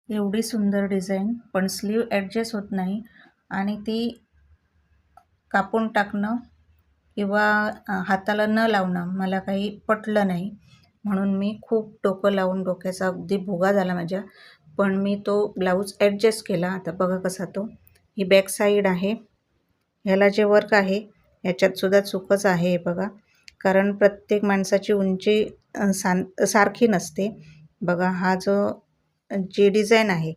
एवढी सुंदर डिझाईन, पण स्लीव ॲडजस्ट होत नाही आणि ती कापून टाकणं किंवा हाताला न लावणं मला काही पटलं नाही. म्हणून मी खूप डोकं लावून डोक्याचा अगदी भुगा झाला माझ्या. पण मी तो ब्लाऊज ॲडजस्ट केला. आता बघा कसा तो. ही बॅक साईड आहे. ह्याला जे वर्क आहे ह्याच्यातसुद्धा चूकच आहे हे बघा. कारण प्रत्येक माणसाची उंची सारखी नसते. बघा हा जी डिझाईन आहे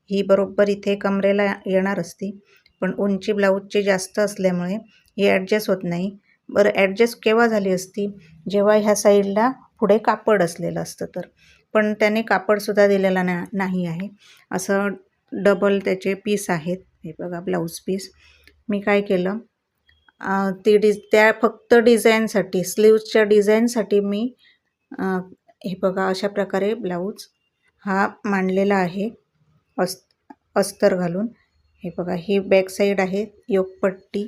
ही बरोबर इथे कमरेला येणार असती. पण उंची ब्लाऊजची जास्त असल्यामुळे ही ॲडजस्ट होत नाही. बरं ॲडजस्ट केव्हा झाली असती? जेव्हा ह्या साईडला पुढे कापड असलेलं असतं तर. पण त्याने कापडसुद्धा दिलेला नाही आहे. असं डबल त्याचे पीस आहेत. हे बघा ब्लाऊज पीस. मी काय केलं त्या फक्त डिझाईनसाठी स्लीव्सच्या डिझाईनसाठी मी हे बघा अशा प्रकारे ब्लाऊज हा मांडलेला आहे अस्तर घालून. हे बघा ही बॅक साईड आहे योकपट्टी.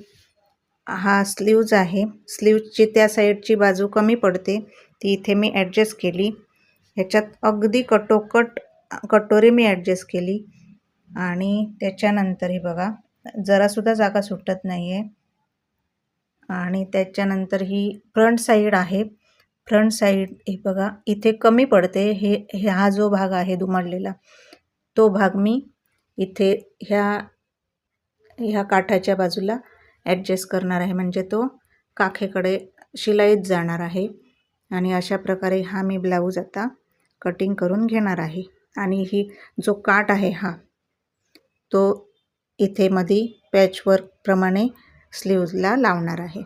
हा स्लीव्ज आहे. स्लीव्जची त्या साईडची बाजू कमी पडते ती इथे मी ॲडजस्ट केली. ह्याच्यात अगदी कटोरी मी ॲडजस्ट केली आणि त्याच्यानंतर हे बघा जरासुद्धा जागा सुटत नाही आहे. आणि त्याच्यानंतर ही फ्रंट साईड आहे. फ्रंट साईड हे बघा इथे कमी पडते. हा जो भाग आहे दुमडलेला तो भाग मी इथे ह्या काठाच्या बाजूला ॲडजस्ट करणार आहे. म्हणजे तो काखेकडे शिलाईत जाणार आहे. आणि अशा प्रकारे हा मी ब्लाऊज आता कटिंग करून घेणार आहे. आणि ही जो काठ आहे तो इथे मध्ये पॅचवर्कप्रमाणे स्लीव्जला लावणार आहे.